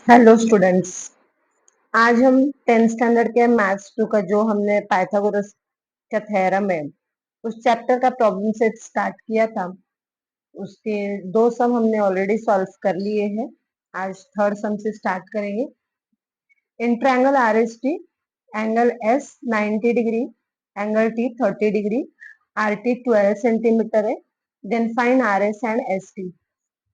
Hello students. आज हम 10th standard के मैथ्स 2 का जो हमने पाइथागोरस का थ्योरम है उस चैप्टर का प्रॉब्लम सेट स्टार्ट किया था। उसके दो सम हमने ऑलरेडी सॉल्व कर लिए हैं। आज थर्ड सम से स्टार्ट करेंगे। In triangle R S T angle S 90 degree, angle T 30 degree, R T 12 centimetre है। Then find R S and S T.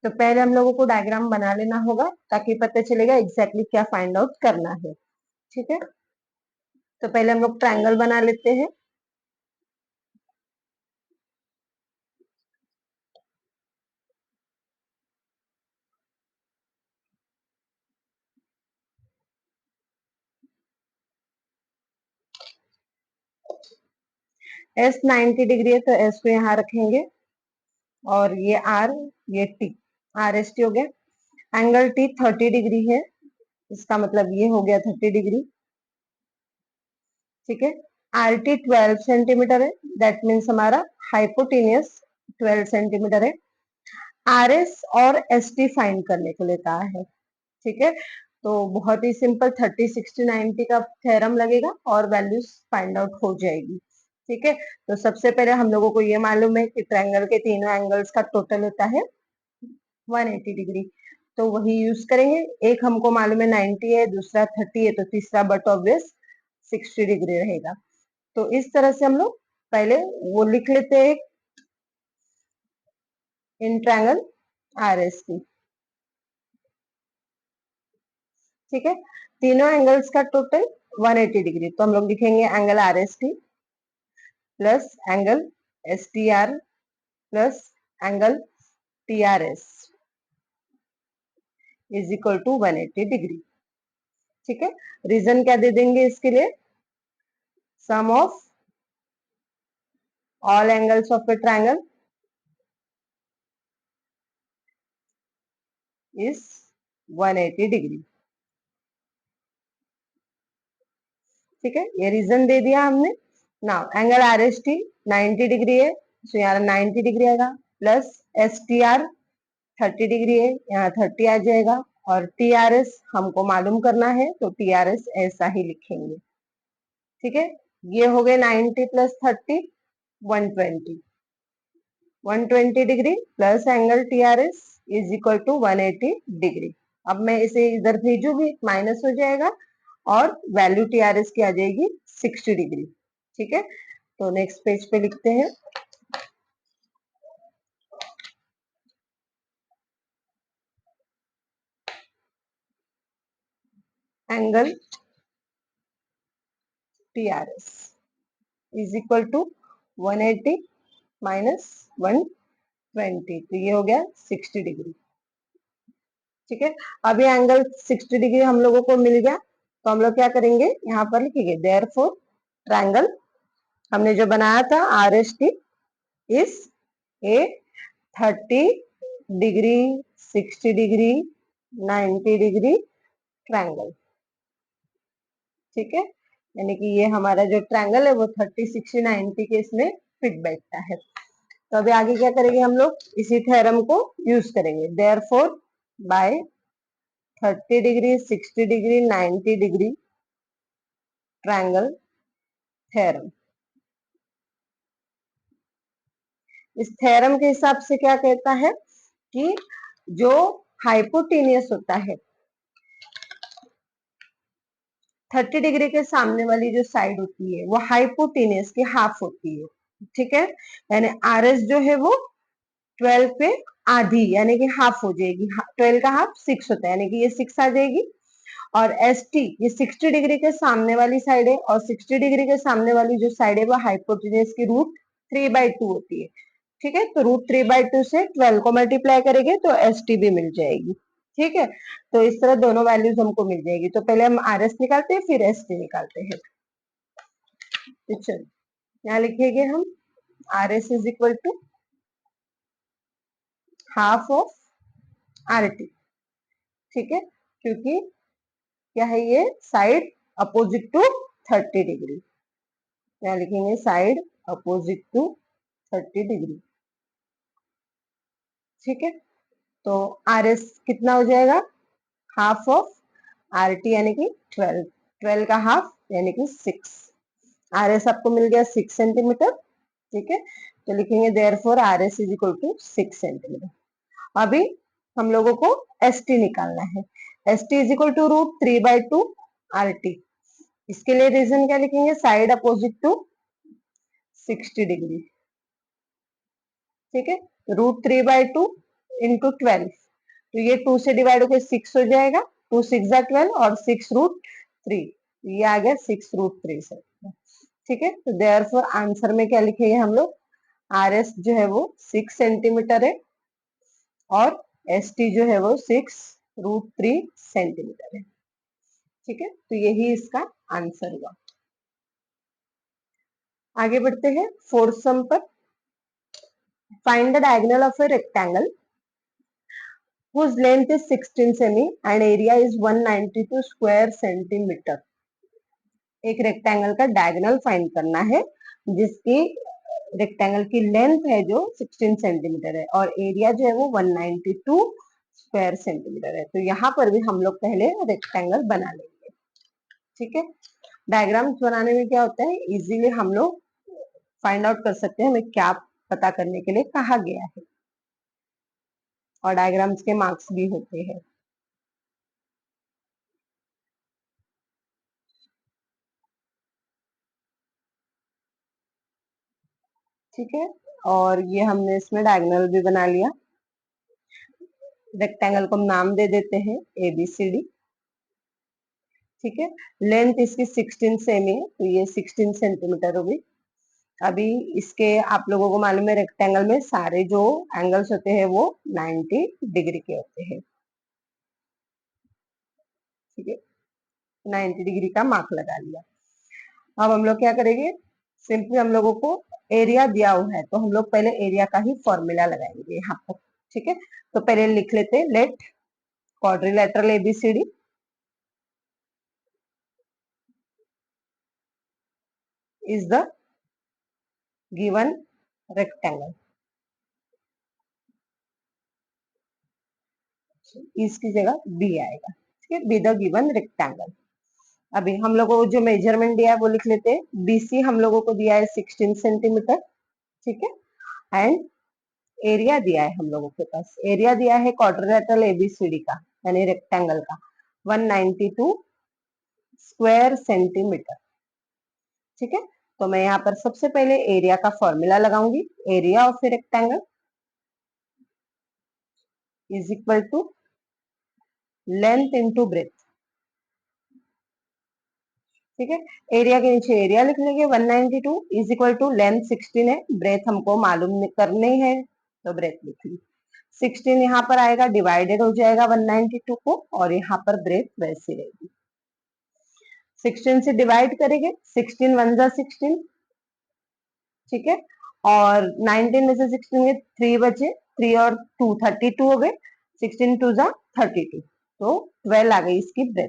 तो पहले हम लोगों को डायग्राम बना लेना होगा ताकि पता चलेगा एग्जैक्टली क्या फाइंड आउट करना है। ठीक है, तो पहले हम लोग ट्रायंगल बना लेते हैं। एस 90 डिग्री है तो एस को यहाँ रखेंगे और ये आर, ये टी, आर एस टी हो गया। एंगल टी 30 डिग्री है, इसका मतलब ये हो गया 30 डिग्री। ठीक है, आर टी 12 सेंटीमीटर है, दैट मीन्स हमारा हाइपोटेनियस 12 सेंटीमीटर है। आर एस और एस टी फाइंड करने को लेता है। ठीक है, तो बहुत ही सिंपल 30, 60, 90 का थ्योरम लगेगा और वैल्यूज फाइंड आउट हो जाएगी। ठीक है, तो सबसे पहले हम लोगों को ये मालूम है कि ट्रायंगल के तीनों एंगल्स का टोटल होता है 180 डिग्री, तो वही यूज करेंगे। एक हमको मालूम है 90 है, दूसरा 30 है, तो तीसरा बट ऑब्वियस 60 डिग्री रहेगा। तो इस तरह से हम लोग पहले वो लिख लेते हैं in triangle R S T. ठीक है, तीनों एंगल्स का टोटल 180 डिग्री, तो हम लोग लिखेंगे angle R S T plus angle S T R plus angle T R S is equal to 180 degree. ठीक है, रीजन क्या दे देंगे इसके लिए? Sum of all angles of a triangle is 180 degree. ठीक है, ये रीजन दे दिया हमने। Now angle R S T 90 degree है, तो यहाँ 90 डिग्री आएगा, plus S T R 30 degree है, यहाँ 30 आ जाएगा, और टी आर एस हमको मालूम करना है तो टी आर एस ऐसा ही लिखेंगे। ठीक है, ये हो गए 90 plus 30 120, 120 degree plus angle T R S is equal to 180 degree. अब मैं इसे इधर भेजूंगी, माइनस हो जाएगा और वैल्यू टी आर एस की आ जाएगी 60 डिग्री। ठीक है, तो नेक्स्ट पेज पे लिखते हैं angle T R S is equal to 180 minus 120, तो ये हो गया 60 डिग्री। ठीक है, अब ये एंगल 60 डिग्री हम लोगों को मिल गया, तो हम लोग क्या करेंगे, यहाँ पर लिखेंगे देयरफॉर ट्रायंगल हमने जो बनाया था are S T is a 30 degree, 60 degree, 90 degree triangle. ठीक है, यानी कि ये हमारा जो ट्रायंगल है वो 30, 60, 90 के इसमें फिट बैठता है। तो अभी आगे क्या करेंगे, हम लोग इसी थ्योरम को यूज करेंगे। Therefore by 30 degree, 60 degree, 90 degree triangle theorem. इस थ्योरम के हिसाब से क्या कहता है कि जो हाइपोटेनियस होता है 30 डिग्री के सामने वाली जो साइड होती है वो हाइपोटेनियस की हाफ होती है। ठीक है, यानी आर एस जो है वो 12 पे आधी यानी कि हाफ हो जाएगी। 12 का हाफ 6 होता है, यानी कि ये 6 आ जाएगी। और एस टी ये 60 डिग्री के सामने वाली साइड है, और 60 डिग्री के सामने वाली जो साइड है वो हाइपोटेनियस की रूट 3/2 होती है। ठीक है, तो रूट 3/2 से 12 को मल्टीप्लाई करेंगे तो एस टी भी मिल जाएगी। ठीक है, तो इस तरह दोनों वैल्यूज हमको मिल जाएगी। तो पहले हम आर एस निकालते हैं फिर एस टी निकालते हैं। तो चलो यहाँ लिखेंगे हम R S is equal to half of R T. ठीक है, क्योंकि क्या है ये साइड अपोजिट टू 30 डिग्री, यहाँ लिखेंगे साइड अपोजिट टू 30 डिग्री। ठीक है, तो आर एस कितना हो जाएगा, हाफ ऑफ आर टी यानी कि 12, 12 का हाफ यानी कि 6, आर एस आपको मिल गया 6 सेंटीमीटर। ठीक है, तो लिखेंगे therefore R S is equal to 6 centimetre. अभी हम लोगों को एस टी निकालना है। S T is equal to √3/2 R T. इसके लिए रीजन क्या लिखेंगे, साइड अपोजिट टू 60 डिग्री। ठीक है, √3/2 इंटू 12, तो ये 2 से डिवाइड होकर 6 हो जाएगा, 2 6 12 और 6√3, ये आ गया 6√3 से। ठीक है, तो देयरफॉर आंसर में क्या लिखेंगे हम लोग, आर एस जो है वो 6 सेंटीमीटर है और एस टी जो है वो 6√3 सेंटीमीटर है। ठीक है, तो यही इसका आंसर हुआ। आगे बढ़ते हैं फोर्थ सम पर। Find the diagonal of a rectangle whose length is 16 semi and area is 192 square centimetre. एक रेक्टेंगल का डायगोनल फाइंड करना है जिसकी रेक्टेंगल की लेंथ है जो 16 सेंटीमीटर है और एरिया जो है वो 192 स्क्वायर सेंटीमीटर है। तो यहाँ पर भी हम लोग पहले रेक्टेंगल बना लेंगे। ठीक है, डायग्राम्स बनाने में क्या होता है, इजीली हम लोग फाइंड आउट कर सकते हैं हमें क्या पता करने के लिए कहा गया है, और डायग्राम्स के मार्क्स भी होते हैं। ठीक है, और ये हमने इसमें डायगोनल भी बना लिया। रेक्टेंगल को हम नाम दे देते हैं ABCD। ठीक है, लेंथ इसकी 16 सेमी है तो ये 16 सेंटीमीटर होगी। अभी इसके आप लोगों को मालूम है रेक्टेंगल में सारे जो एंगल्स होते हैं वो 90 डिग्री के होते हैं। ठीक है, 90 डिग्री का मार्क लगा लिया। अब हम लोग क्या करेंगे, सिंपली हम लोगों को एरिया दिया हुआ है तो हम लोग पहले एरिया का ही फॉर्मूला लगाएंगे यहाँ पर। ठीक है, तो पहले लिख लेते हैं, let quadrilateral ABCD is the given rectangle। इसकी जगह बी आएगा। ठीक है, बी द गिवन रेक्टेंगल। अभी हम लोगों को जो मेजरमेंट दिया है वो लिख लेते हैं। BC हम लोगों को दिया है 16 सेंटीमीटर। ठीक है, एंड एरिया दिया है हम लोगों के पास, एरिया दिया है क्वाड्रिलेटरल ABCD का यानी रेक्टेंगल का 192 स्क्वायर सेंटीमीटर। ठीक है, तो मैं यहाँ पर सबसे पहले एरिया का फॉर्मूला लगाऊंगी। Area of a rectangle is equal to length into breadth. ठीक है, एरिया के नीचे एरिया लिख लेंगे 192 इज इक्वल टू लेंथ 16 है, ब्रेथ हमको मालूम करने हैं तो ब्रेथ लिख ली। 16 यहाँ पर आएगा, डिवाइडेड हो जाएगा 192 को और यहाँ पर ब्रेथ वैसी रहेगी। 16 से डिवाइड करेंगे, 16 1 जा 16। ठीक है, और 19 में से 16 में 3 बचे, 3 और 2 32 हो गए, 16 2 जा 32, तो 12 आ गई इसकी ब्रेथ।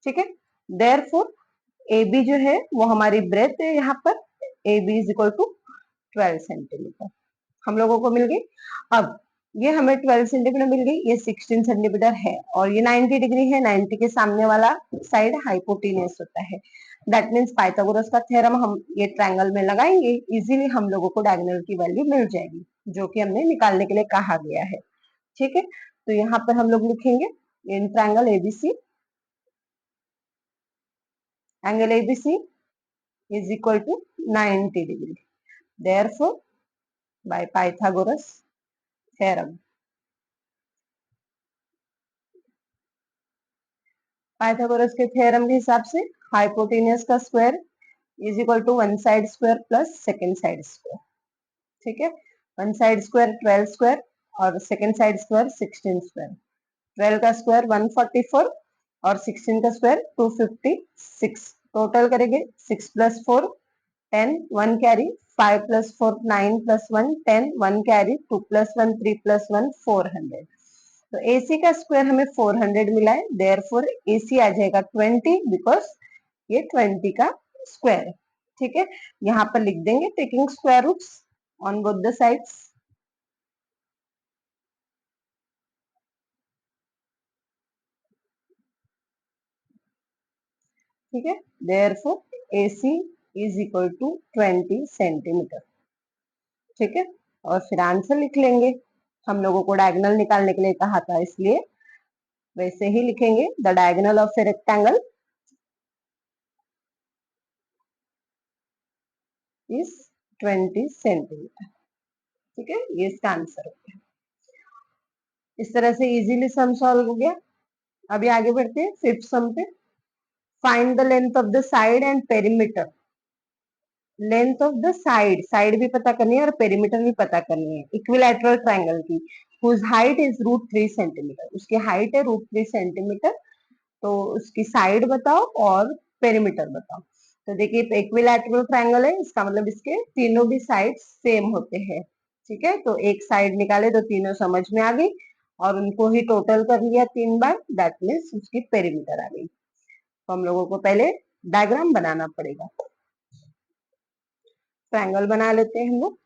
ठीक है, देयरफॉर AB जो है वो हमारी ब्रेथ है यहाँ पर, AB is equal to 12 centimetre हम लोगों को मिल गई। अब ये हमें 12 सेंटीमीटर मिल गई, ये 16 सेंटीमीटर है और ये 90 डिग्री है, 90 के सामने वाला साइड हाइपोटेन्यूस होता है। दैट मीन्स पाइथागोरस का थ्योरम हम ये ट्रायंगल में लगाएंगे, इजीली हम लोगों को डायगोनल की वैल्यू मिल जाएगी जो कि हमने निकालने के लिए कहा गया है। ठीक है, तो यहाँ पर हम लोग लिखेंगे in triangle ABC, angle ABC is equal to 90 degree. Therefore, by Pythagoras theorem, Pythagoras के थ्योरम के हिसाब से हाइपोटेन्यूस का square is equal to one side square plus second side square. ठीक है, वन साइड स्क्वायर 12 स्क्वायर और second side square 16 square. 12 का square 144 और 16 का स्क्वायर 256। टोटल करेंगे 6 plus 4 10, 1 carry, 5 plus 4 9 plus 1 10, 1 carry, 2 plus 1 3 plus 1 400। तो AC का स्क्वायर हमें 400 मिला है, देयरफॉर AC आ जाएगा 20 बिकॉज ये 20 का स्क्वायर है। ठीक है, यहाँ पर लिख देंगे taking square roots on both the sides. ठीक है, therefore AC is equal to 20 centimetre. ठीक है, और फिर आंसर लिख लेंगे। हम लोगों को डायगोनल निकालने के लिए कहा था, इसलिए वैसे ही लिखेंगे। The diagonal of a rectangle is 20 centimetre. ठीक है, ये इसका आंसर हो गया। इस तरह से इजीली सम सॉल्व हो गया। अभी आगे बढ़ते हैं फिफ्थ सम पे। Find the length of the side and perimeter. Length of the side, side भी पता करनी है और पेरीमीटर भी पता करनी है इक्विलैटरल ट्रायंगल की। Whose height is √3 centimetre. उसकी हाइट है √3 सेंटीमीटर। तो उसकी साइड बताओ और पेरीमीटर बताओ। तो देखिए इक्विलैटरल ट्रायंगल है, इसका मतलब इसके तीनों भी साइड सेम होते हैं। ठीक है, तो एक साइड निकाले तो तीनों समझ में आ गई, और उनको ही टोटल कर लिया 3 बार, दैट मीन्स उसकी पेरीमीटर आ गई। तो हम लोगों को पहले डायग्राम बनाना पड़ेगा। ट्रायंगल बना लेते हैं हम लोग।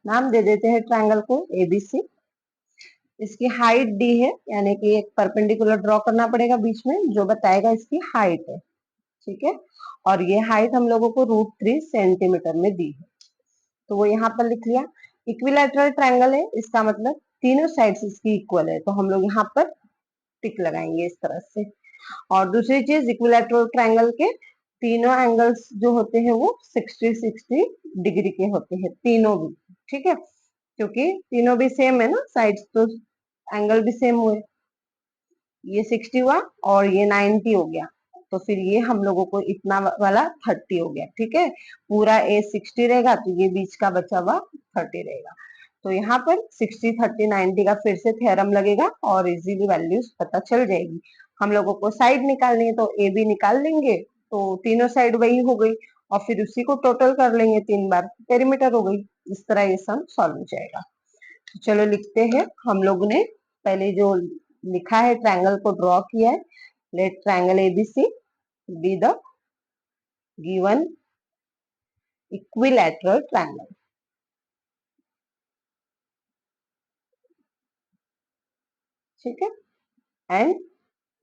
नाम दे देते हैं ट्रायंगल को ABC। इसकी हाइट D है, यानी कि एक परपेंडिकुलर ड्रॉ करना पड़ेगा बीच में जो बताएगा इसकी हाइट है। ठीक है, और ये हाइट हम लोगों को √3 सेंटीमीटर में दी है, तो वो यहाँ पर लिख लिया। इक्विलैटरल ट्रायंगल है, इसका मतलब तीनों साइड्स इसकी इक्वल है, तो हम लोग यहाँ पर टिक लगाएंगे इस तरह से। और दूसरी चीज, इक्विलैटरल ट्रायंगल के तीनों एंगल्स जो होते हैं वो 60-60 डिग्री के होते हैं, तीनों भी। ठीक है, क्योंकि तीनों भी सेम है ना साइड्स, तो एंगल भी सेम हुए। ये 60 हुआ और ये 90 हो गया, तो फिर ये हम लोगों को इतना वाला 30 हो गया। ठीक है, पूरा ए 60 रहेगा तो ये बीच का बचा हुआ 30 रहेगा। तो यहाँ पर 60, 30, 90 का फिर से थ्योरम लगेगा और इजीली वैल्यूज पता चल जाएगी। हम लोगों को साइड निकालनी है तो ए बी निकाल लेंगे, तो तीनों साइड वही हो गई, और फिर उसी को टोटल कर लेंगे 3 बार, पेरीमीटर हो गई। इस तरह ये सम सॉल्व हो जाएगा। तो चलो लिखते हैं। हम लोग ने पहले जो लिखा है ट्रायंगल को ड्रॉ किया है। Let triangle ABC be the given equilateral triangle. ठीक है, एंड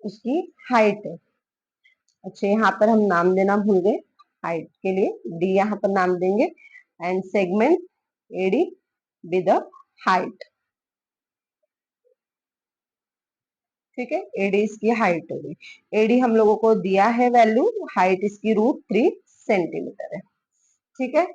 उसकी हाइट है। अच्छा, यहाँ पर हम नाम देना भूल गए, हाइट के लिए D यहाँ पर नाम देंगे, and segment AD be the height. ठीक है, AD इसकी हाइट हो गई। AD हम लोगों को दिया है वैल्यू, हाइट इसकी √3 सेंटीमीटर है। ठीक है,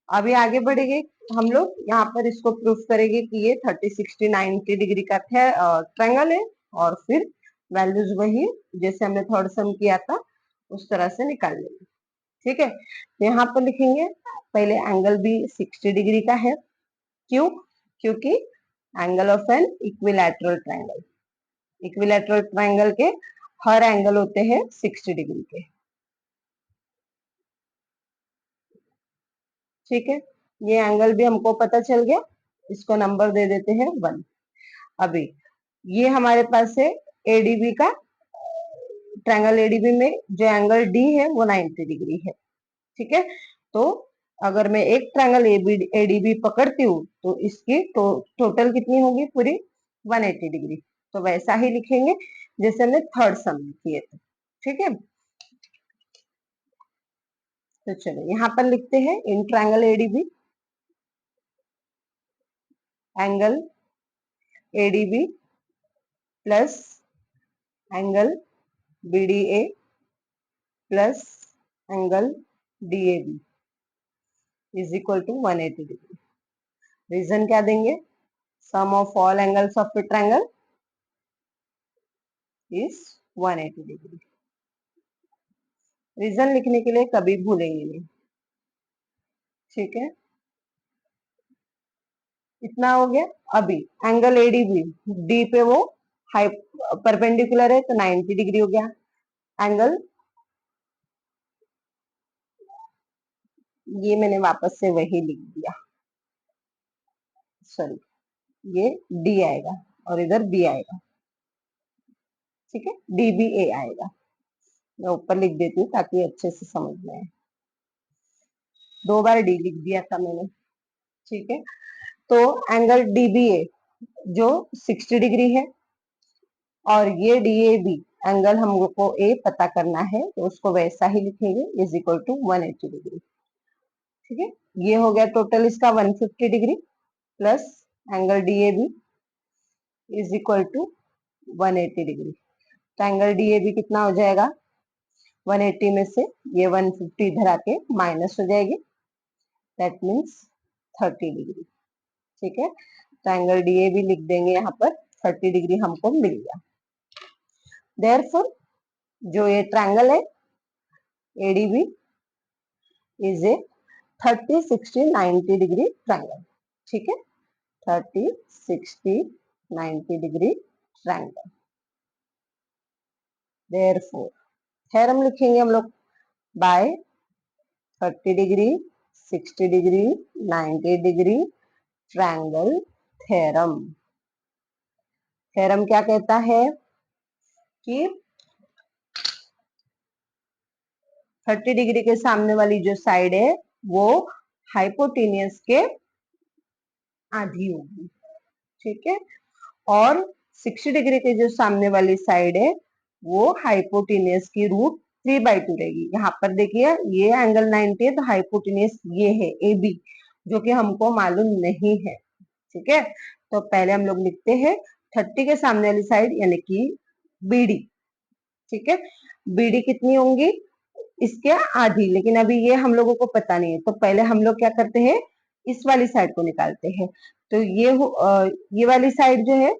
अभी आगे बढ़ेंगे। हम लोग यहाँ पर इसको प्रूफ करेंगे कि ये 30, 60, 90 डिग्री का ट्रायंगल है, और फिर वैल्यूज वही जैसे हमने थर्ड सम किया था उस तरह से निकाल लेंगे। ठीक है, तो यहाँ पर लिखेंगे पहले एंगल भी 60 डिग्री का है। क्यों? क्योंकि angle of an equilateral triangle, equilateral triangle के हर एंगल होते हैं 60 डिग्री के। ठीक है, ये एंगल भी हमको पता चल गया, इसको नंबर दे देते हैं 1। अभी ये हमारे पास है ADB का, ट्रायंगल ADB में जो एंगल D है वो 90 डिग्री है। ठीक है, तो अगर मैं एक ट्रायंगल ADB पकड़ती हूँ तो इसकी टोटल कितनी होगी, पूरी 180 डिग्री। तो वैसा ही लिखेंगे जैसे हमने थर्ड सम किए थे। ठीक है, तो चलो यहाँ पर लिखते हैं in triangle ADB, angle ADB plus angle BDA plus angle DAB is equal to 180 degree. Reason क्या देंगे? Sum of all angles of a triangle is 180 degree. Reason लिखने के लिए कभी भूलेंगे नहीं। ठीक है, इतना हो गया। अभी एंगल ADB D पे वो हाई परपेंडिकुलर है तो 90 डिग्री हो गया। एंगल ये मैंने वापस से वही लिख दिया, सॉरी, ये D आएगा और इधर B आएगा। ठीक है, DBA आएगा। मैं ऊपर लिख देती हूँ ताकि अच्छे से समझ में आए। 2 बार डी लिख दिया था मैंने, ठीक है। तो एंगल डीबीए जो 60 डिग्री है और ये डीएबी एंगल हमको ए पता करना है, तो उसको वैसा ही लिखेंगे, इज इक्वल टू 180 डिग्री, ठीक है। ये हो गया टोटल इसका 150 degree plus angle DAB is equal to 180 degree. तो एंगल डीएबी कितना हो जाएगा, 180 में से ये 150 इधर आके माइनस हो जाएगी, दैट मीन्स 30 डिग्री, ठीक है। तो एंगल डीएबी लिख देंगे यहाँ पर, 30 डिग्री हमको मिल गया। देयरफॉर जो ये ट्रायंगल है ADB is a 30, 60, 90 degree triangle, ठीक है। 30, 60, 90 डिग्री ट्रायंगल। देयरफॉर थ्योरम लिखेंगे हम लोग, by 30 degree, 60 degree, 90 degree triangle theorem. Theorem क्या कहता है कि 30 डिग्री के सामने वाली जो साइड है वो हाइपोटेनियस के आधी होगी, ठीक है। और 60 डिग्री के जो सामने वाली साइड है वो हाइपोटेनियस की √3/2 रहेगी। यहाँ पर देखिए ये एंगल 90 है, तो हाइपोटेनियस ये है AB, जो कि हमको मालूम नहीं है, ठीक है। तो पहले हम लोग लिखते हैं 30 के सामने वाली साइड यानी कि BD, ठीक है। BD कितनी होंगी, इसके आधी, लेकिन अभी ये हम लोगों को पता नहीं है, तो पहले हम लोग क्या करते हैं, इस वाली साइड को निकालते हैं। तो ये वाली साइड जो है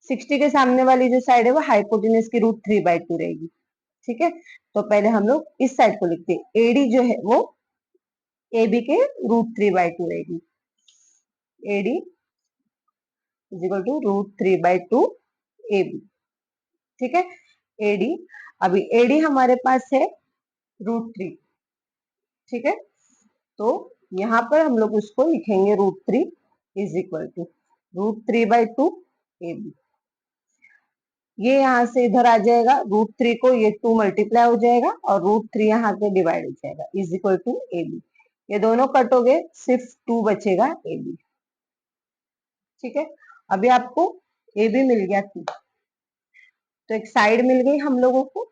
60 के सामने वाली जो साइड है वो हाइपोटेनस की √3/2 रहेगी, ठीक है। तो पहले हम लोग इस साइड को लिखते हैं, एडी जो है वो AB के √3/2 रहेगी, AD is equal to √3/2 AB, ठीक है। एडी, अभी एडी हमारे पास है √3, ठीक है। तो यहाँ पर हम लोग उसको लिखेंगे √3 इज इक्वल टू √3/2 AB। ये यहाँ से इधर आ जाएगा, √3 को ये 2 मल्टीप्लाई हो जाएगा और √3 यहाँ पे डिवाइड हो जाएगा, इज इक्वल टू AB। ये दोनों कट हो गए, सिर्फ 2 बचेगा AB, ठीक है। अभी आपको AB मिल गया 2, तो एक साइड मिल गई हम लोगों को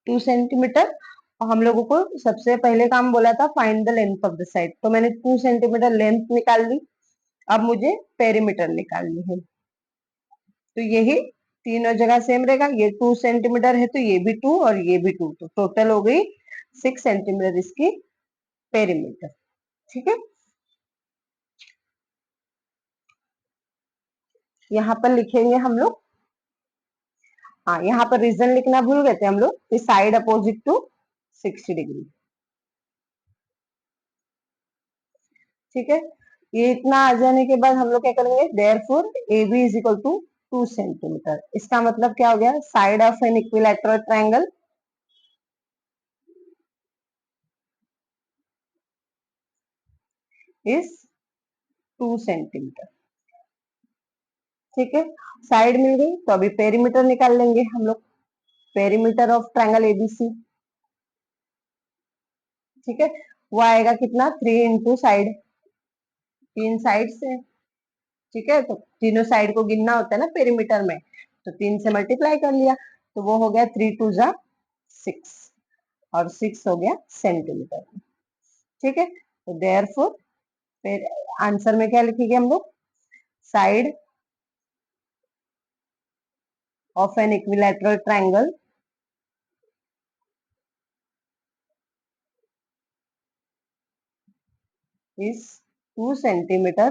2 सेंटीमीटर, और हम लोगों को सबसे पहले काम बोला था find the length of the side, तो मैंने 2 सेंटीमीटर लेंथ निकाल ली। अब मुझे पेरीमीटर निकालनी है, तो यही तीनों जगह सेम रहेगा, ये 2 सेंटीमीटर है तो ये भी 2 और ये भी 2, तो टोटल हो गई 6 सेंटीमीटर इसकी पेरीमीटर, ठीक है। यहाँ पर लिखेंगे हम लोग, हाँ यहाँ पर रीजन लिखना भूल गए थे हम लोग, साइड अपोजिट टू 60 डिग्री, ठीक है। ये इतना आ जाने के बाद हम लोग क्या करेंगे, therefore AB is equal to 2 centimetre. इसका मतलब क्या हो गया, side of an equilateral triangle is 2 centimetre, ठीक है। साइड मिल गई, तो अभी पेरीमीटर निकाल लेंगे हम लोग, पेरीमीटर ऑफ ट्रायंगल ABC, ठीक है। वो आएगा कितना, 3 इंटू साइड, 3 साइड से, ठीक है। तो तीनों साइड को गिनना होता है ना पेरीमीटर में, तो 3 से मल्टीप्लाई कर लिया, तो वो हो गया 3 2 जा 6, और 6 हो गया सेंटीमीटर, ठीक है। तो देयरफॉर फिर आंसर में क्या लिखेंगे हम लोग, side of an equilateral triangle is 2 centimeter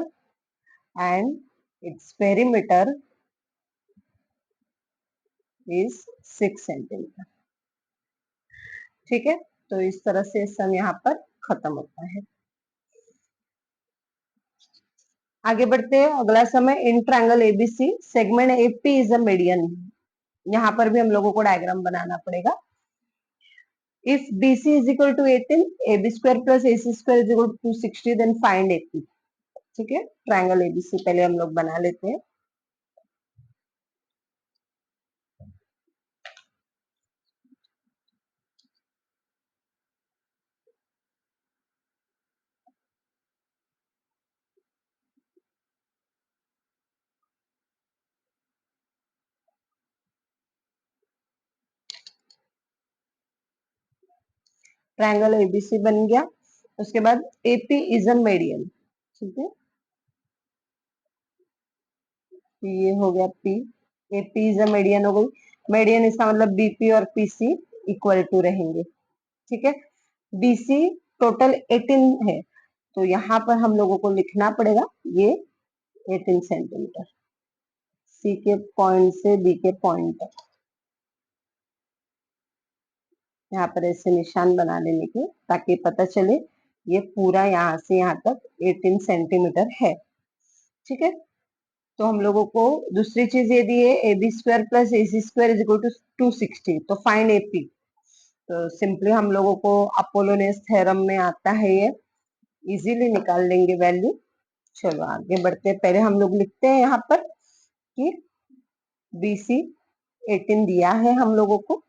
and its perimeter is 6 centimetre, ठीक है। तो इस तरह से सम यहाँ पर खत्म होता है। आगे बढ़ते हैं, अगला समय in triangle ABC segment AP is a median. यहाँ पर भी हम लोगों को डायग्राम बनाना पड़ेगा। If BC is equal to 18, AB square plus AC square is equal to 60, then find AP, ठीक है। ट्रायंगल एबीसी पहले हम लोग बना लेते हैं। ट्रायंगल एबीसी बन गया। उसके बाद एपी इज अ मेडियन, ठीक है, ये हो गया P, AP is a median हो गई। मेडियन इसका मतलब बीपी और पीसी इक्वल टू रहेंगे, ठीक है। बीसी टोटल 18 है, तो यहाँ पर हम लोगों को लिखना पड़ेगा ये 18 सेंटीमीटर, सी के पॉइंट से बी के पॉइंट तक। यहाँ पर ऐसे निशान बना लेने के, ताकि पता चले ये पूरा यहाँ से यहाँ तक 18 सेंटीमीटर है, ठीक है। तो हम लोगों को दूसरी चीज ये दी है, A B square plus A C square is equal to 260, तो फाइंड एपी। तो सिंपली हम लोगों को अपोलोनियस थ्योरम में आता है, ये इजीली निकाल लेंगे वैल्यू। चलो आगे बढ़ते हैं। पहले हम लोग लिखते हैं यहाँ पर कि BC 18 दिया है हम लोगों को,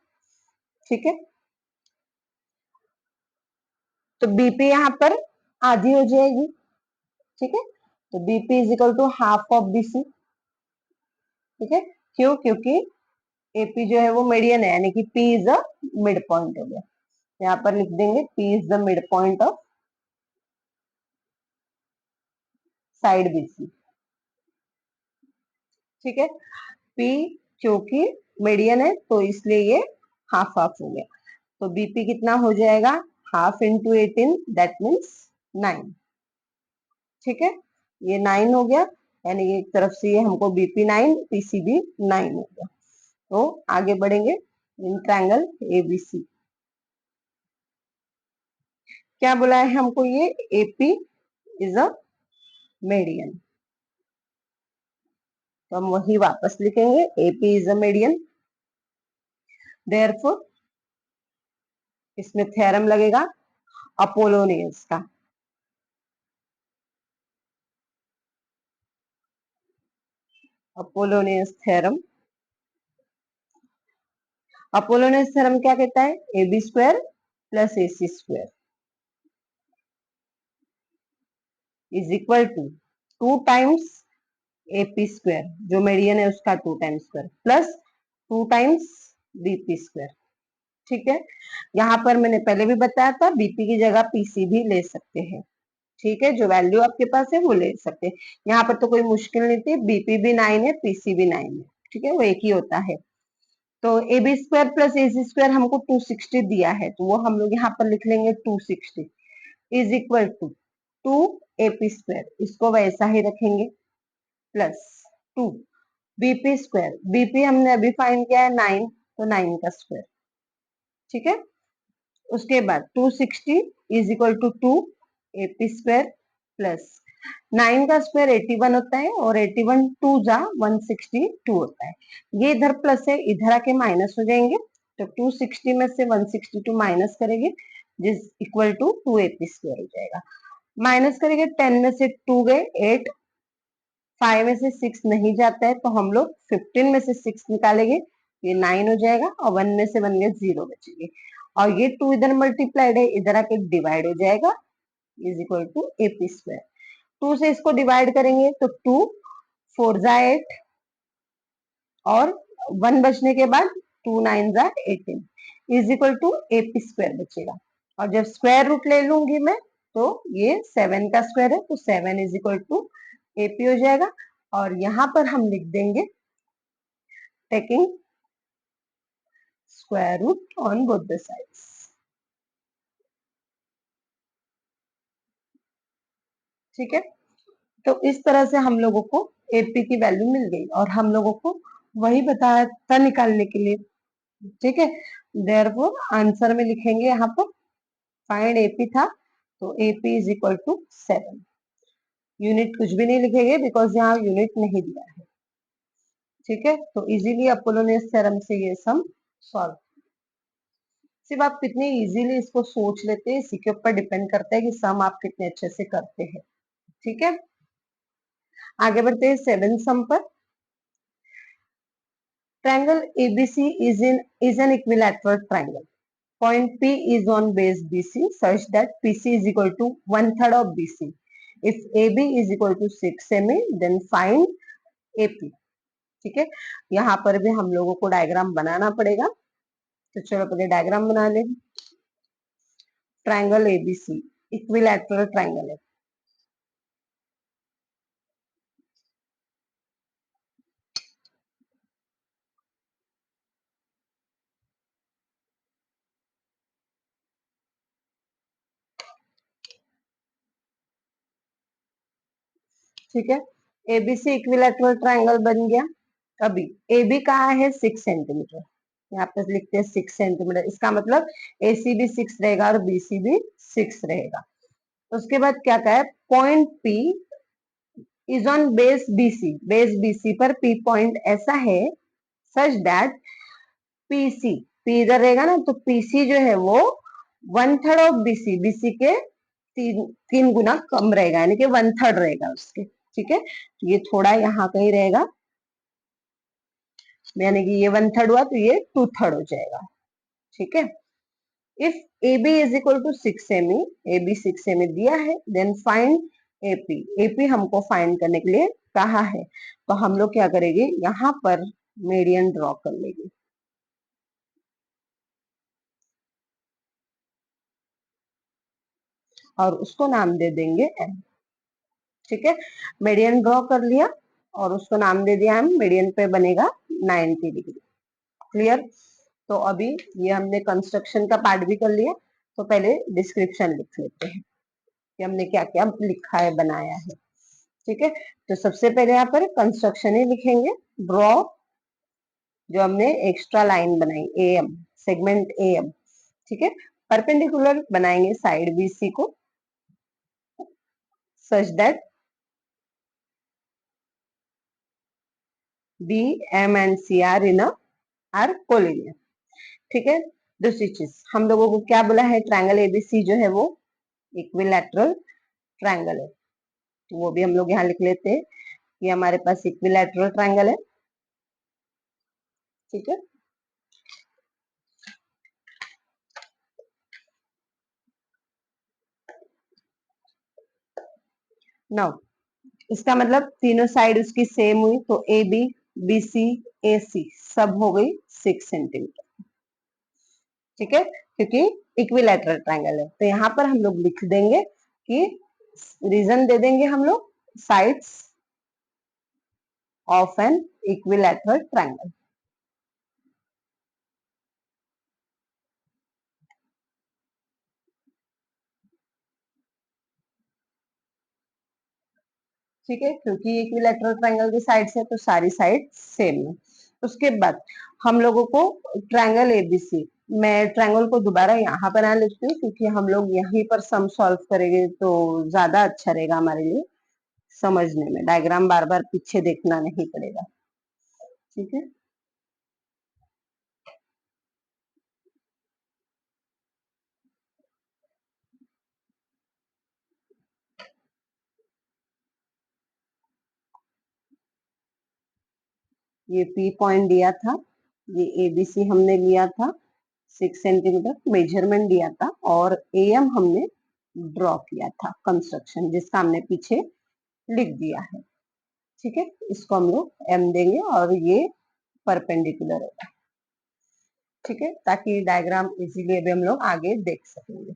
ठीक है। तो BP यहाँ पर आधी हो जाएगी, ठीक है। तो BP is equal to half of BC, ठीक है। क्यों? क्योंकि AP जो है वो मीडियन है, यानी कि P is a mid point हो गया। यहाँ पर लिख देंगे P is the mid point of side BC, ठीक है। P क्योंकि मीडियन है तो इसलिए ये हाफ हाफ हो गया। तो BP कितना हो जाएगा, हाफ इंटू 18, दैट मीन्स 9, ठीक है। ये 9 हो गया, यानी एक तरफ से ये हमको BP 9, PC भी 9 हो गया। तो आगे बढ़ेंगे इन ट्रायंगल ABC। क्या बोला है हमको, ये AP इज अ मेडियन, तो हम वही वापस लिखेंगे, AP is a median. Therefore इसमें थ्योरम लगेगा अपोलोनियस का। अपोलोनियस थ्योरम, अपोलोनियस थ्योरम क्या कहता है, AB square plus AC square is equal to 2 times AP square, जो मेडियन है उसका 2 times square, plus 2 times BP square, ठीक है। यहाँ पर मैंने पहले भी बताया था, BP की जगह PC भी ले सकते हैं, ठीक है। जो वैल्यू आपके पास है वो ले सकते हैं। यहाँ पर तो कोई मुश्किल नहीं थी, BP भी 9 है, PC भी 9 है, ठीक है, वो एक ही होता है। तो AB square plus AC square हमको 260 दिया है, तो वो हम लोग यहाँ पर लिख लेंगे 260 is equal to 2 AP square, इसको वैसा ही रखेंगे, प्लस 2 BP स्क्वायर, BP हमने अभी फाइंड किया है 9, तो 9 का स्क्वायर, ठीक है। उसके बाद 260 is equal to 2 AP square plus 9 का स्क्वायर 81 होता है, और 81 2 जा 162 होता है। ये इधर प्लस है, इधर आके माइनस हो जाएंगे, तो 260 में से 162 माइनस करेंगे, जिस इक्वल टू 2 AP स्क्वायर हो जाएगा। माइनस करेंगे, 10 में से 2 गए 8, 5 में से 6 नहीं जाता है, तो हम लोग 15 में से 6 निकालेंगे, ये 9 हो जाएगा, और 1 में से 1 गए 0 बचेंगे, और ये 2 इधर मल्टीप्लाइड है, इधर आके डिवाइड हो जाएगा, is equal to AP square. 2 से इसको डिवाइड करेंगे तो 2 4 जा 8, और 1 बचने के बाद 2 9 जा 18 is equal to AP square बचेगा। और जब स्क्वायर रूट ले लूंगी मैं, तो ये 7 का स्क्वायर है, तो 7 इज इक्वल टू AP हो जाएगा। और यहाँ पर हम लिख देंगे taking square root on both the sides, ठीक है। तो इस तरह से हम लोगों को AP की वैल्यू मिल गई, और हम लोगों को वही बताया था निकालने के लिए, ठीक है। देयरफॉर आंसर में लिखेंगे यहाँ पर फाइंड AP था, तो AP is equal to 7। Unit कुछ भी नहीं लिखेंगे, बिकॉज यहाँ यूनिट नहीं दिया है, ठीक है। तो इजीली अपोलोनियस थ्योरम से ये सम सॉल्व। सिर्फ आप कितनी इजीली इसको सोच लेते हैं, इसी के ऊपर डिपेंड करता है कि सम आप कितने अच्छे से करते हैं, ठीक है। आगे बढ़ते हैं 7 सम पर। Triangle ABC is an equilateral triangle. Point P is on base BC such that PC is equal to 1/3 of BC. If AB is equal to 6 MA, then find AP. ठीक है, यहाँ पर भी हम लोगों को डायग्राम बनाना पड़ेगा, तो चलो पहले डायग्राम बना लें। ट्रायंगल एबीसी इक्विलैटरल ट्रायंगल है। ठीक है, एबीसी इक्विलैटरल ट्रायंगल बन गया। अभी AB कहाँ है 6 सेंटीमीटर, यहाँ पे लिखते हैं 6 सेंटीमीटर, इसका मतलब AC भी 6 रहेगा और BC भी 6 रहेगा। उसके बाद क्या कहा है, point P is on base BC पर P पॉइंट ऐसा है सच दैट PC P इधर रहेगा ना, तो PC जो है वो 1/3 ऑफ BC के 3 गुना कम रहेगा, यानी कि 1/3 रहेगा उसके। ठीक है, तो ये थोड़ा यहाँ कहीं रहेगा, यानी कि ये 1/3 हुआ तो ये 2/3 हो जाएगा। ठीक है, if AB is equal to 6 ME, AB 6 ME दिया है, देन फाइंड AP हमको फाइंड करने के लिए कहा है, तो हम लोग क्या करेंगे, यहाँ पर मीडियन ड्रॉ कर लेंगे और उसको नाम दे देंगे M। ठीक है, मीडियन ड्रॉ कर लिया और उसको नाम दे दिया M, मीडियन पे बनेगा 90 डिग्री। क्लियर, तो अभी ये हमने कंस्ट्रक्शन का पार्ट भी कर लिया, तो पहले डिस्क्रिप्शन लिख लेते हैं कि हमने क्या क्या लिखा है, बनाया है। ठीक है, तो सबसे पहले यहाँ पर कंस्ट्रक्शन ही लिखेंगे, ड्रॉ जो हमने एक्स्ट्रा लाइन बनाई AM, सेगमेंट AM। ठीक है, परपेंडिकुलर बनाएंगे साइड BC को such that B, M and C are collinear. ठीक है, दूसरी चीज हम लोगों को क्या बोला है, ट्रायंगल ABC जो है वो इक्विलैटरल ट्रायंगल है, तो वो भी हम लोग यहाँ लिख लेते हैं कि हमारे पास इक्विलैटरल ट्रायंगल है। ठीक है, नाउ इसका मतलब तीनों साइड उसकी सेम हुई, तो AB BC AC सब हो गई 6 सेंटीमीटर। ठीक है, क्योंकि इक्विलैटरल ट्रायंगल है, तो यहाँ पर हम लोग लिख देंगे कि रीजन दे देंगे हम लोग, sides of an equilateral triangle. ठीक है, क्योंकि इक्विलैटरल ट्रायंगल की साइड्स है तो सारी साइड सेम है। उसके बाद हम लोगों को ट्रायंगल एबीसी, मैं ट्रायंगल को दोबारा यहाँ पर ना लिखती हूँ क्योंकि हम लोग यहीं पर सम सॉल्व करेंगे तो ज्यादा अच्छा रहेगा हमारे लिए समझने में, डायग्राम बार बार पीछे देखना नहीं पड़ेगा। ठीक है, ये P पॉइंट दिया था, ये ABC हमने लिया था 6 सेंटीमीटर मेजरमेंट दिया था, और AM हमने ड्रॉ किया था कंस्ट्रक्शन जिसका हमने पीछे लिख दिया है। ठीक है, इसको हम लोग M देंगे और ये परपेंडिकुलर होगा। ठीक है, ताकि डायग्राम इजीली अभी हम लोग आगे देख सकेंगे।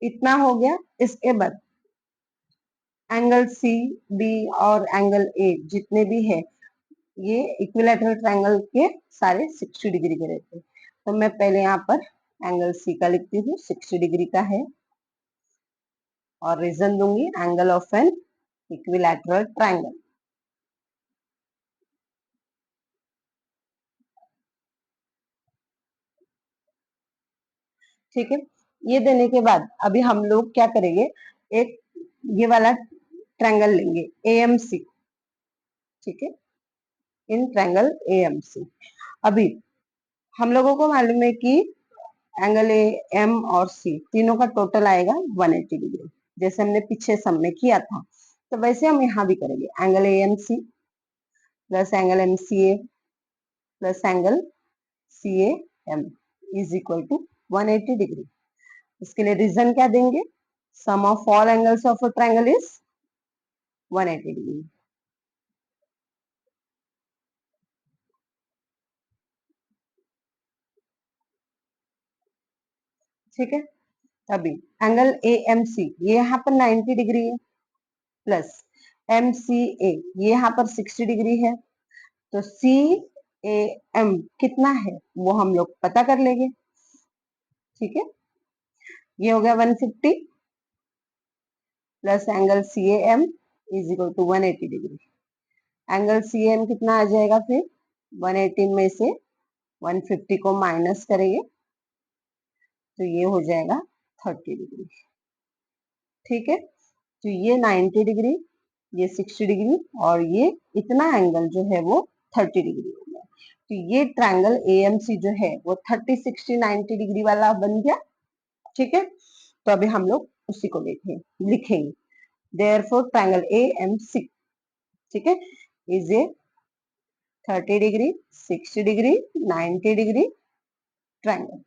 इतना हो गया, इसके बाद एंगल CB और एंगल A जितने भी है ये इक्विलैटरल ट्रायंगल के सारे 60 डिग्री के रहते हैं, तो मैं पहले यहाँ पर एंगल C का लिखती हूँ, 60 डिग्री का है और रीजन दूंगी angle of an equilateral triangle. ठीक है, ये देने के बाद अभी हम लोग क्या करेंगे, एक ये वाला ट्रायंगल लेंगे AMC। ठीक है, इन ट्रायंगल AMC अभी हम लोगों को मालूम है कि एंगल ए M और C तीनों का टोटल आएगा 180 डिग्री, जैसे हमने पीछे सम में किया था, तो वैसे हम यहाँ भी करेंगे angle AMC plus angle MCA plus angle CAM is equal to 180 degree. इसके लिए रीजन क्या देंगे, sum of all angles of a triangle is 180 degree. ठीक है। अभी एंगल ए एम सी ये यहाँ पर 90 डिग्री है, प्लस एम सी ए ये यहाँ पर 60 डिग्री है, तो सी ए एम कितना है वो हम लोग पता कर लेंगे। ठीक है, ये हो गया 150 plus angle C A M is equal to 180 degree. Angle C M कितना आ जाएगा फिर, 180 में से 150 को माइनस करेंगे तो ये हो जाएगा 30 डिग्री। ठीक है, तो ये 90 डिग्री, ये 60 डिग्री और ये इतना एंगल जो है वो 30 डिग्री हो गया। तो ये ट्रायंगल एएमसी जो है वो 30, 60, 90 डिग्री वाला बन गया। ठीक है, तो अभी हम लोग उसी को लिखेंगे। देयरफॉर ट्रायंगल एएमसी, ठीक है, is a 30 degree, 60 degree, 90 degree triangle.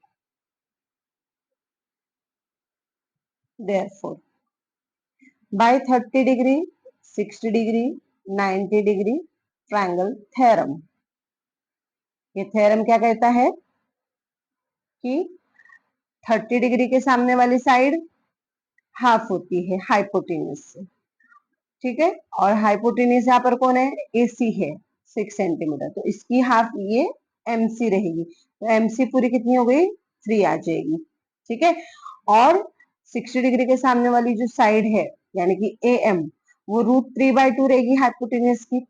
Therefore by 30 degree, 60 degree, 90 degree triangle theorem. ये थ्योरम क्या कहता है कि 30 डिग्री के सामने वाली साइड हाफ होती है हाइपोटेन्यूज से। ठीक है, और हाइपोटेन्यूज यहाँ पर कौन है, एसी है 6 सेंटीमीटर, तो इसकी हाफ ये एमसी रहेगी, तो एमसी पूरी कितनी हो गई, 3 आ जाएगी। ठीक है, और 60 डिग्री के सामने वाली जो साइड है यानी कि ए एम वो √3/2 रहेगी हाइपोटेन्यूज की।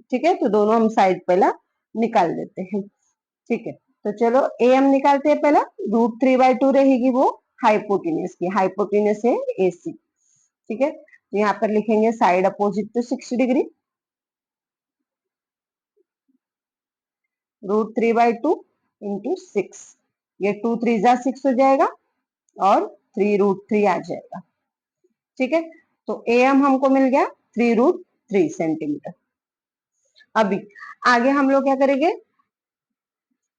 ठीक है, तो दोनों हम साइड पहला निकाल देते हैं। ठीक है, तो चलो ए एम निकालते हैं पहला, √3/2 रहेगी वो हाइपोटेन्यूज की, हाइपोटेन्यूज है एसी। ठीक है, तो यहाँ पर लिखेंगे side opposite to 60 degree, √3/2 into 6, ये 2 3 जा 6 हो जाएगा और 3√3 आ जाएगा। ठीक है, तो ए एम हमको मिल गया 3√3 सेंटीमीटर। अभी आगे हम लोग क्या करेंगे,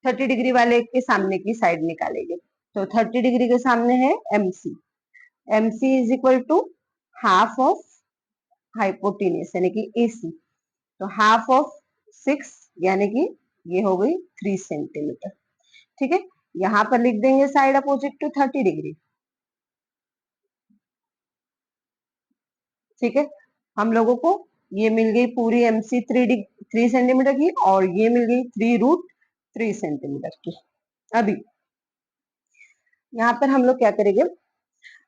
30 डिग्री वाले के सामने की साइड निकालेंगे। तो 30 डिग्री के सामने है MC, MC is equal to half of hypotenuse यानी कि एसी, तो हाफ ऑफ 6 यानी कि ये हो गई 3 सेंटीमीटर। ठीक है, यहाँ पर लिख देंगे साइड अपोजिट टू 30 डिग्री। ठीक है, हम लोगों को ये मिल गई पूरी एमसी 3 सेंटीमीटर की और ये मिल गई 3√3 सेंटीमीटर की। अभी यहाँ पर हम लोग क्या करेंगे,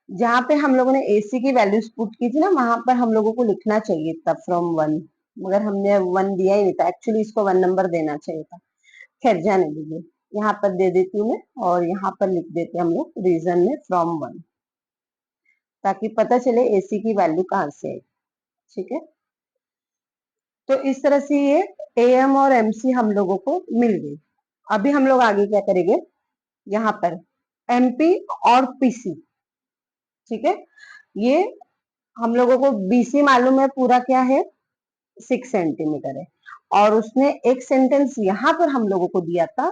जहां पे हम लोगों ने एसी की वैल्यूज पुट की थी ना वहां पर हम लोगों को लिखना चाहिए था फ्रॉम 1, मगर हमने 1 दिया ही नहीं था, एक्चुअली इसको 1 नंबर देना चाहिए था। खैर जाने दीजिए, यहाँ पर दे देती हूँ मैं और यहाँ पर लिख देते हम लोग रीजन में फ्रॉम 1, ताकि पता चले एसी की वैल्यू कहाँ से है। ठीक है, तो इस तरह से ये एएम और एमसी हम लोगों को मिल गई। अभी हम लोग आगे क्या करेंगे, यहाँ पर एमपी और पीसी। ठीक है, ये हम लोगों को बीसी मालूम है पूरा क्या है, 6 सेंटीमीटर है, और उसने एक सेंटेंस यहाँ पर हम लोगों को दिया था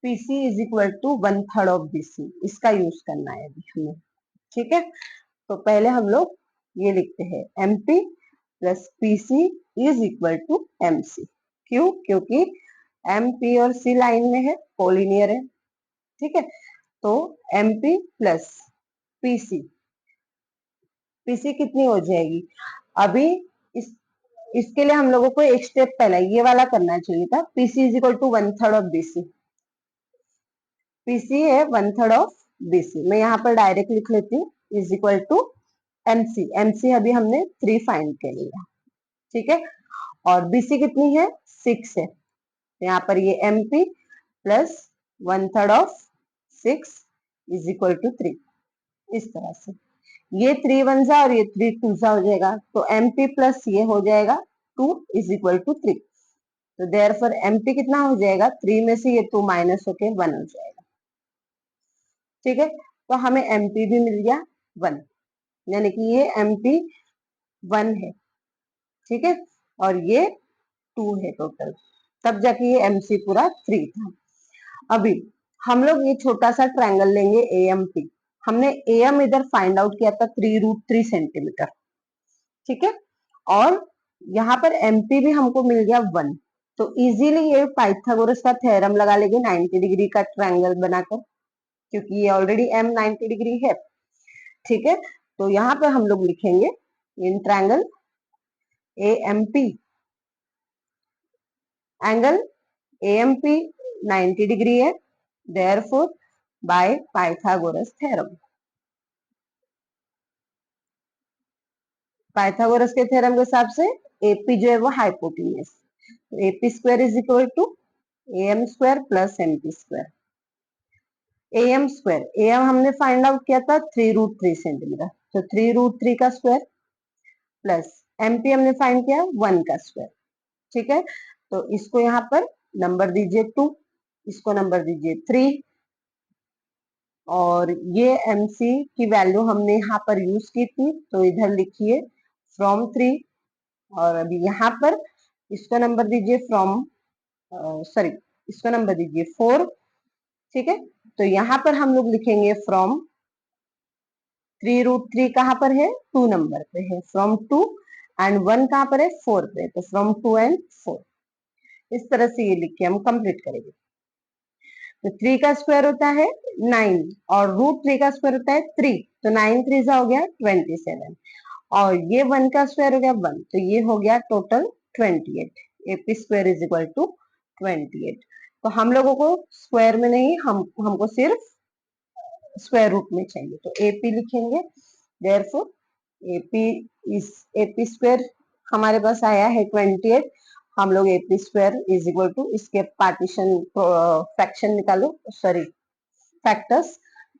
PC is equal to 1/3 of BC, इसका यूज करना है अभी हमें। ठीक है, तो पहले हम लोग ये लिखते हैं MP plus PC is equal to MC. क्यों, क्योंकि एमपी और सी लाइन में है, कोलिनियर है। ठीक है, तो एमपी प्लस पीसी, पीसी कितनी हो जाएगी, अभी इस इसके लिए हम लोगों को एक स्टेप पहले ये वाला करना चाहिए था, PC is equal to 1/3 of BC. PC है 1/3 ऑफ बीसी, मैं यहाँ पर डायरेक्ट लिख लेती हूँ is equal to MC, MC अभी हमने 3 फाइंड कर लिया। ठीक है, और बीसी कितनी है, 6 है, यहाँ पर ये MP plus 1/3 of 6 is equal to 3, इस तरह से ये 3 1 जा और ये 3 2 जा हो जाएगा, तो एमपी प्लस ये हो जाएगा 2 इज इक्वल टू 3, तो देयरफॉर एमपी कितना हो जाएगा, 3 में से ये 2 माइनस होके 1 हो जाएगा। ठीक है, तो हमें एमपी भी मिल गया 1, यानी कि ये एमपी 1 है। ठीक है, और ये 2 है टोटल, तब जाके ये एमसी पूरा 3 था। अभी हम लोग ये छोटा सा ट्रायंगल लेंगे एएमपी, हमने एएम इधर फाइंड आउट किया था 3√3 सेंटीमीटर। ठीक है, और यहाँ पर एमपी भी हमको मिल गया 1, तो इजीली ये पाइथागोरस का थ्योरम लगा लेंगे 90 डिग्री का ट्रायंगल बनाकर। क्योंकि ये ऑलरेडी एम 90 डिग्री है। ठीक है, तो यहाँ पे हम लोग लिखेंगे in triangle AMP, angle AMP 90 degree है, therefore by Pythagoras theorem. Pythagoras के थ्योरम के हिसाब से AP जो है वो hypotenuse, AP square is equal to AM square plus MP square. AM square, AM हमने फाइंड आउट किया था 3√3 सेंटीमीटर, तो 3√3 का स्क्वायर प्लस MP हमने फाइंड किया 1 का स्क्वायर। ठीक है, तो इसको यहाँ पर नंबर दीजिए 2, इसको नंबर दीजिए 3, और ये MC की वैल्यू हमने यहाँ पर यूज की थी, तो इधर लिखिए फ्रॉम 3, और अभी यहाँ पर इसको नंबर दीजिए फ्रॉम सॉरी इसको नंबर दीजिए 4। ठीक है, तो यहाँ पर हम लोग लिखेंगे फ्रॉम 3√3 कहाँ पर है, 2 नंबर पे है, फ्रॉम 2, एंड 1 कहाँ पर है, 4 पे, तो फ्रॉम 2 एंड 4। इस तरह से ये लिख के हम कंप्लीट करेंगे। तो 3 का स्क्वायर होता है 9, और √3 का स्क्वायर होता है 3, तो 9 3 हो गया 27, और ये 1 का स्क्वायर हो गया 1, तो ये हो गया total 28। AP square is equal to 28। तो हम लोगों को स्क्वायर में नहीं, हमको सिर्फ स्क्वायर रूट में चाहिए, तो AP लिखेंगे, therefore AP is AP square हमारे पास आया है 28, हम लोग AP square is equal to इसके पार्टीशन फ्रैक्शन निकालो, सॉरी फैक्टर्स,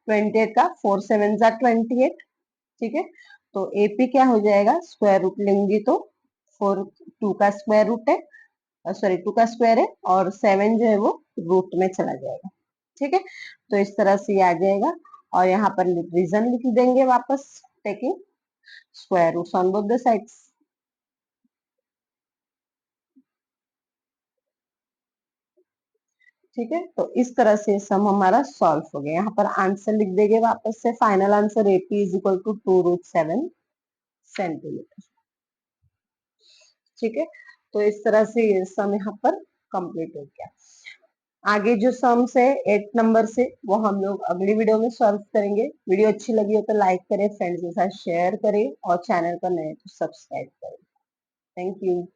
28 का 4 7 जा 28। ठीक है, तो AP क्या हो जाएगा, स्क्वायर रूट लेंगे तो 4 2 का स्क्वायर रूट है, सॉरी 2 का स्क्वायर है, और 7 जो है वो रूट में चला जाएगा। ठीक है, तो इस तरह से ये आ जाएगा, और यहाँ पर रीजन लिख देंगे वापस, taking square roots on both the sides. ठीक है, तो इस तरह से सम हमारा सॉल्व हो गया। यहाँ पर आंसर लिख देंगे वापस से, final answer AP is equal to 2√7 centimetre. ठीक है, तो इस तरह से ये सम यहाँ पर कंप्लीट हो गया। आगे जो सम्स है 8 नंबर से, वो हम लोग अगली वीडियो में सॉल्व करेंगे। वीडियो अच्छी लगी हो तो लाइक करें, फ्रेंड्स के साथ शेयर करें, और चैनल पर नए तो सब्सक्राइब करें। Thank you.